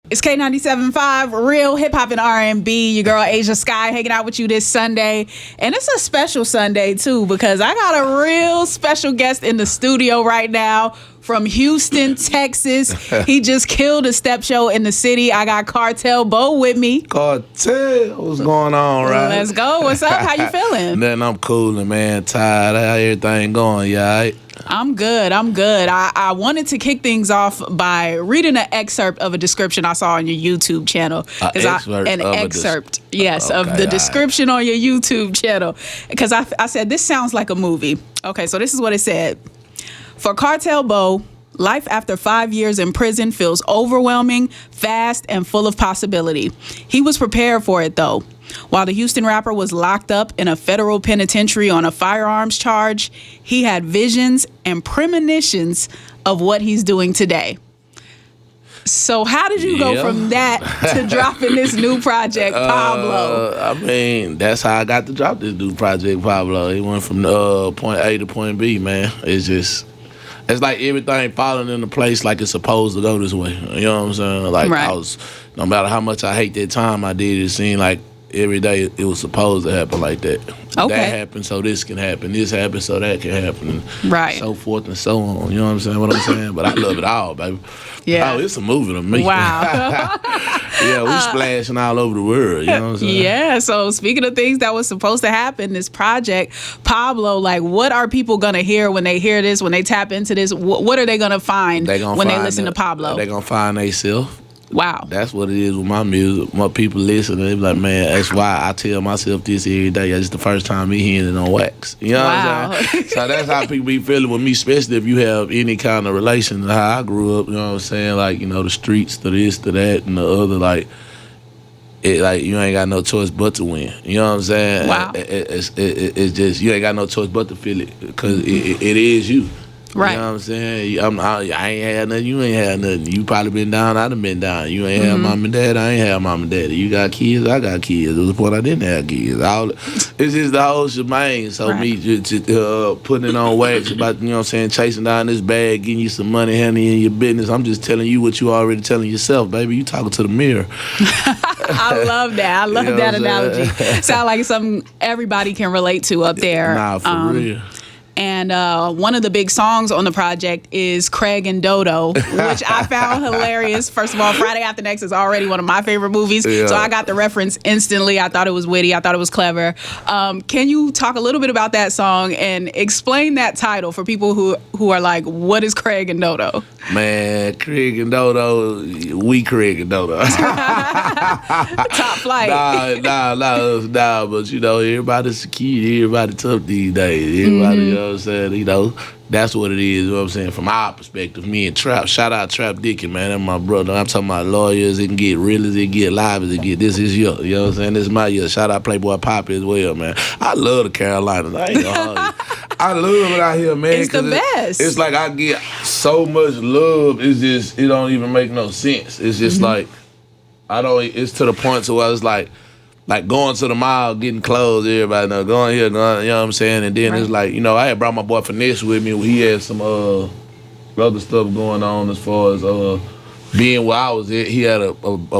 It's K97.5, real hip hop and R&B. Your girl Asia Skye hanging out with you this Sunday. And it's a special Sunday too, because I got a real special guest in the studio right now from Houston, Texas. He just killed a step show in the city. I got Cartel Bo with me. Cartel, what's going on, right? Let's go. What's up? How you feeling? Nothing, I'm coolin', man. Tired. How everything going? You all right? I'm good. I wanted to kick things off by reading an excerpt of a description I saw on your YouTube channel. An excerpt, yes, of the description on your YouTube channel. Because I said, this sounds like a movie. Okay, so this is what it said. For Cartel Bo, life after 5 years in prison feels overwhelming, fast, and full of possibility. He was prepared for it, though. While the Houston rapper was locked up in a federal penitentiary on a firearms charge, he had visions and premonitions of what he's doing today. So how did you go from that to dropping this new project, Pablo? I mean, that's how I got to drop this new project, Pablo. It went from point A to point B, man. It's like everything falling into place like it's supposed to go this way. You know what I'm saying? Like, right. No matter how much I hate that time I did, it seemed like every day it was supposed to happen like that. Okay. That happened, so this can happen. This happened, so that can happen. Right. So forth and so on. You know what I'm saying? What I'm saying? But I love it all, baby. Yeah. Oh, it's a movie to me. Wow. Yeah, we splashing all over the world. You know what I'm saying? Yeah. So speaking of things that was supposed to happen, this project, Pablo, like, what are people gonna hear when they hear this? When they tap into this, what are they gonna find when they listen to Pablo? They're gonna find themselves. Wow. That's what it is with my music. My people listen and they be like, man, that's why I tell myself this every day. It's the first time me hearing it on wax. You know what I'm saying? So that's how people be feeling with me, especially if you have any kind of relation to how I grew up. You know what I'm saying? Like, you know, the streets, to this, to that, and the other. Like you ain't got no choice but to win. You know what I'm saying? Wow. It's just, you ain't got no choice but to feel it because it is you. Right. You know what I'm saying? I ain't had nothing. You ain't had nothing. You probably been down. I done been down. You ain't had mom and dad. I ain't had mom and daddy. You got kids. I got kids. There was a point I didn't have kids. It's just the whole shebang. So me just putting it on wax about, you know what I'm saying, chasing down this bag, getting you some money, handling your business. I'm just telling you what you already telling yourself, baby. You talking to the mirror. I love that. I love that analogy. Sound like something everybody can relate to up there. Nah, for real. And one of the big songs on the project is Craig and Dodo, which I found hilarious. First of all, Friday After Next is already one of my favorite movies. Yeah. So I got the reference instantly. I thought it was witty. I thought it was clever. Can you talk a little bit about that song and explain that title for people who are like, what is Craig and Dodo? Man, Craig and Dodo, we Craig and Dodo. Top flight. Nah, but you know, everybody's secure, everybody tough these days. Everybody, you know what I'm saying? You know, that's what it is, you know what I'm saying? From our perspective, me and Trap, shout out Trap Dickin, man, that's my brother. I'm talking about lawyers, it can get real as it get live as it get. This is your, you know what I'm saying? This is my year. Shout out Playboy Poppy as well, man. I love the Carolinas. I ain't gonna hold you. I love it out here, man. It's the best. It's like I get so much love. It's just, it don't even make no sense. It's just like, it's to the point to where it's like going to the mall, getting clothes, everybody know, going here, going, you know what I'm saying? And then it's like, you know, I had brought my boy Finesse with me. He had some other stuff going on as far as being where I was at. He had a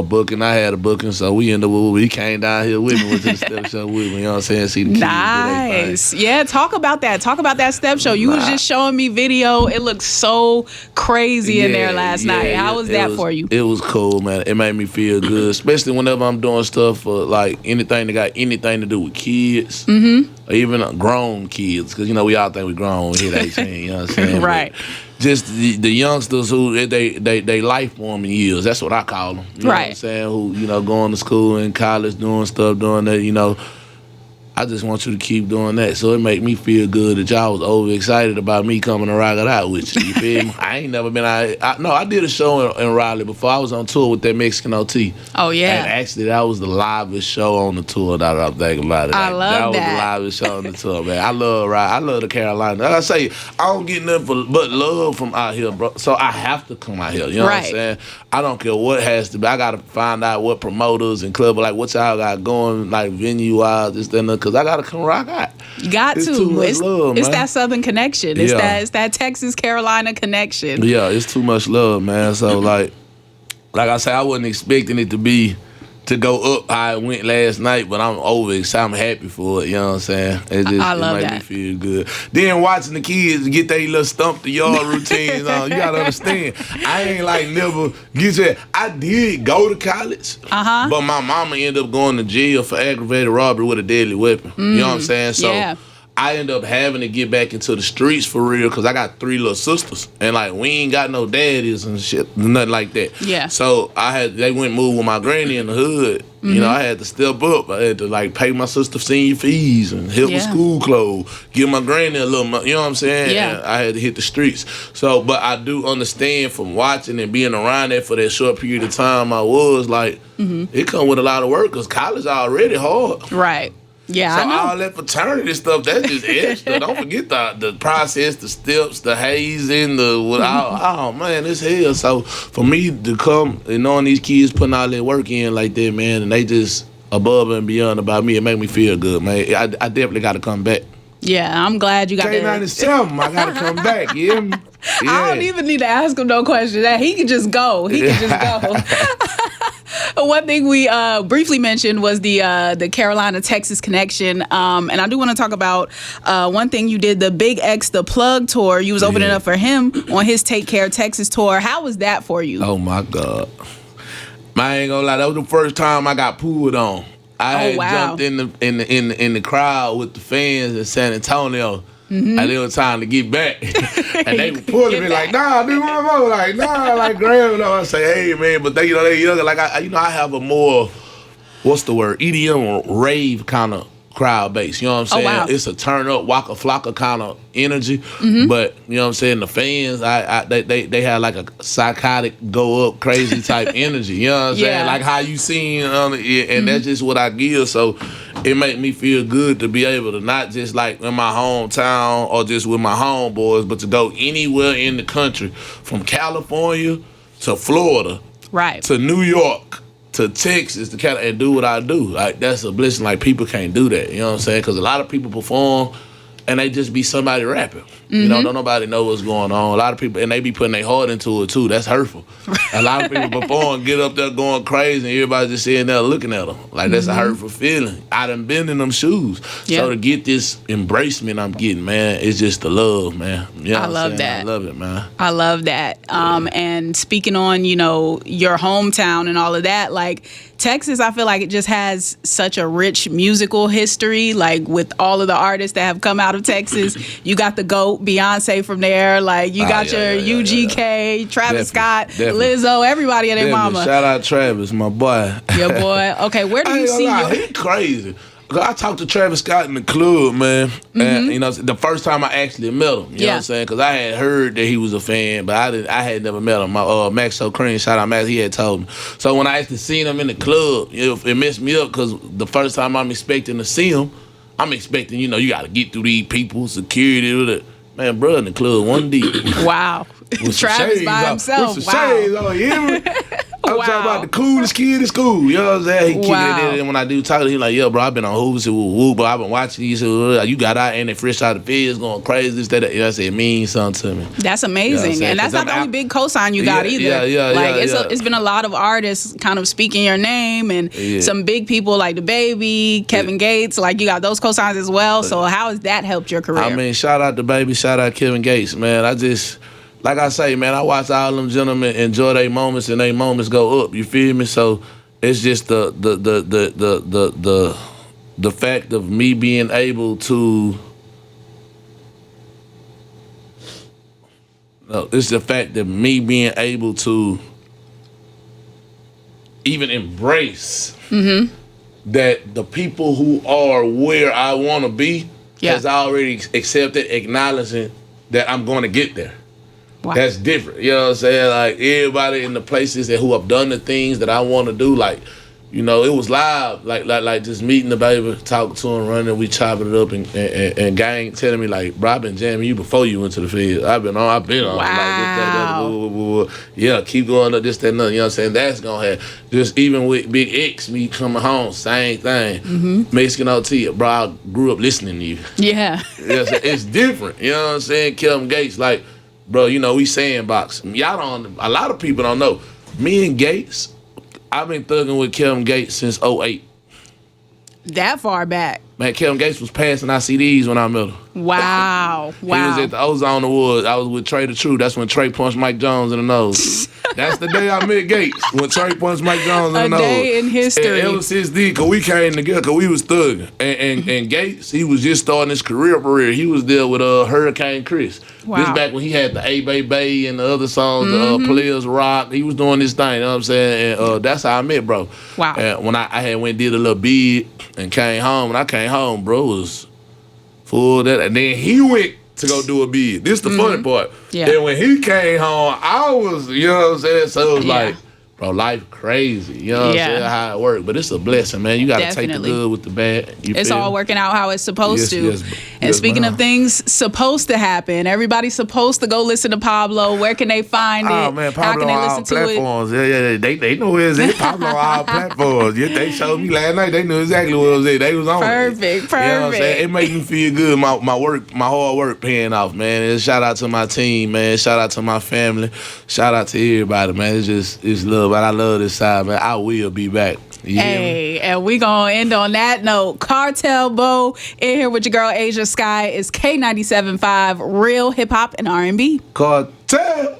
booking, I had a booking, so we ended up, he came down here with me, went to the step show with me, you know what I'm saying? See the kids. Nice. Yeah, talk about that. Talk about that step show. You was just showing me video. It looked so crazy in there last night. How was that for you? It was cool, man. It made me feel good, especially whenever I'm doing stuff for like anything that got anything to do with kids, or even grown kids, because, you know, we all think we grown when we hit 18, you know what I'm saying? Right. But just the youngsters who they life forming years. That's what I call them. You know what I'm saying? Who, you know, going to school and college, doing stuff, doing that, you know. I just want you to keep doing that. So it make me feel good that y'all was overexcited about me coming to rock it out with you. You feel me? I ain't never been out. No, I did a show in Raleigh before. I was on tour with that Mexican OT. Oh, yeah. And actually, that was the livest show on the tour that I'm thinking about it. I love that. That was the livest show on the tour, man. I love the Carolinas. Like I say, I don't get nothing but love from out here, bro. So I have to come out here. You know what I'm saying? I don't care what has to be. I got to find out what promoters and clubs, like what y'all got going, like venue-wise, this, that, and that, because I got to come rock out. You got it's to. Too much love, it's man. that Southern connection. It's that Texas-Carolina connection. Yeah, it's too much love, man. So, like, like I said, I wasn't expecting it to go up how it went last night, but I'm excited. I'm happy for it. You know what I'm saying? I love it made that. me feel good. Then watching the kids get their little stump the yard routines on, you gotta understand. I ain't like never get that. I did go to college, but my mama ended up going to jail for aggravated robbery with a deadly weapon. You know what I'm saying? So I ended up having to get back into the streets for real because I got 3 little sisters and like we ain't got no daddies and shit, nothing like that. Yeah. So they went and moved with my granny in the hood. You know, I had to step up. I had to like pay my sister senior fees and help with school clothes, give my granny a little money. You know what I'm saying? Yeah. And I had to hit the streets. So, but I do understand from watching and being around that for that short period of time I was like, it come with a lot of work because college already hard. Right. Yeah, so I know. all that fraternity stuff, that's just extra. Don't forget the process, the steps, the hazing, oh man, it's hell. So for me to come and knowing these kids putting all their work in like that, man, and they just above and beyond about me, it make me feel good, man. I definitely got to come back. Yeah, I'm glad you got that. K97, I got to come back, you hear me? Yeah. I don't even need to ask him no questions. He can just go. He can just go. One thing we briefly mentioned was the Carolina-Texas connection. And I do want to talk about one thing you did, the Big X, the Plug tour. You was opening up for him on his Take Care Texas tour. How was that for you? Oh, my God. I ain't gonna lie, that was the first time I got pulled on. I had jumped in the crowd with the fans in San Antonio. And it was time to get back. And they were pulling me like, nah, do one more. Like, nah, like grabbing up. I say, hey man, but they younger. Like I have a more, what's the word? EDM or rave kind of crowd base. You know what I'm saying? Oh, wow. It's a turn up, waka flocka kind of energy. But you know what I'm saying? The fans, they had like a psychotic, go up, crazy type energy. You know what I'm saying? Like how you seen and that's just what I give. So it made me feel good to be able to not just like in my hometown or just with my homeboys, but to go anywhere in the country, from California to Florida, right, to New York, to Texas, to Canada, and do what I do. Like that's a blessing. Like people can't do that. You know what I'm saying? Because a lot of people perform and they just be somebody rapping. You know, don't nobody know what's going on. A lot of people, and they be putting their heart into it too. That's hurtful. A lot of people perform, get up there going crazy, and everybody just sitting there looking at them. Like that's a hurtful feeling. I done been in them shoes. So to get this embracement I'm getting, man, it's just the love, man. You know I love that. I love it, man. I love that. And speaking on, your hometown and all of that, like Texas, I feel like it just has such a rich musical history. Like with all of the artists that have come out of Texas, you got the GOAT, Beyonce from there. Like you got your UGK, Travis Scott, Lizzo, everybody and their mama. Shout out Travis, my boy. Your boy. Okay, where do you see he crazy. I talked to Travis Scott in the club, man. And, the first time I actually met him. You know what I'm saying? Because I had heard that he was a fan, but I had never met him. My Max O'Crane, shout out Max, he had told me. So when I actually seen him in the club, it messed me up because the first time I'm expecting to see him, I'm expecting, you got to get through these people, security. Man, bro, in the club one deep. Wow. Travis by himself. With some shades on, you hear me? I'm talking about the coolest kid in school. You know what I'm saying? He kicking it in, and when I do talk to him, he like, yo, bro, I've been on Hoops and woo, but I've been watching these. You got out and they fresh out of the feds going crazy. This, that. You know what I'm saying? It means something to me. That's amazing. You know and that's not the only big cosign you got either. It's been a lot of artists kind of speaking your name and some big people like DaBaby, Kevin Gates. Like you got those cosigns as well. So how has that helped your career? I mean, shout out DaBaby, shout out Kevin Gates, man. Like I say, man, I watch all them gentlemen enjoy their moments and their moments go up. You feel me? So it's just the fact of me being able to. No, it's the fact that me being able to even embrace that the people who are where I want to be has already accepted, acknowledging that I'm going to get there. Wow. That's different. You know what I'm saying? Like everybody in the places who have done the things that I want to do, like, it was live. Like just meeting the baby, talking to him, running, we chopping it up, and gang telling me like, bro, I've been jamming you before you went to the field. I've been on. Wow. Like this, that, yeah, keep going up, this, that, and that. You know what I'm saying? That's gonna have just even with Big X, me coming home, same thing. Mexican OT, bro, I grew up listening to you. Yeah. It's different. You know what I'm saying? Kevin Gates, like. Bro, we sandbox. A lot of people don't know. Me and Gates, I've been thugging with Kevin Gates since 08. That far back. Man, Kevin Gates was passing our CDs when I met him. Wow. He was at the Ozone Awards. I was with Trey the Truth. That's when Trey punched Mike Jones in the nose. That's the day I met Gates, when Trey punched Mike Jones in the nose. A day in history. And ever since then, because we came together, because we was thugging. And Gates, he was just starting his career. He was there with Hurricane Chris. Wow. This back when he had the A Bay Bay and the other songs, the Players Rock. He was doing this thing, you know what I'm saying? And that's how I met, bro. Wow. And when I had went and did a little bid and came home, when I came home, bro, it was full that. And then he went to go do a bid. This the funny part. Yeah. And when he came home, I was, you know what I'm saying? So it was like, bro, life crazy. You know what I'm saying? How it works. But it's a blessing, man. You got to take the good with the bad. It's all working out how it's supposed to. And speaking of things supposed to happen, everybody's supposed to go listen to Pablo. Where can they find it? Oh, man, Pablo how can they listen on all platforms. Yeah. They know where it's at. Pablo on all platforms. Yeah, they showed me last night. They knew exactly what it was at. They was on Perfect. You know what I'm saying? It made me feel good. My hard work paying off, man. And shout out to my team, man. Shout out to my family. Shout out to everybody, man. It's love. But I love this side, man. I will be back. Hey, and we gonna end on that note. Cartel Bo in here with your girl Ashia Skye. Is K97.5 real hip hop and R&B. Cartel.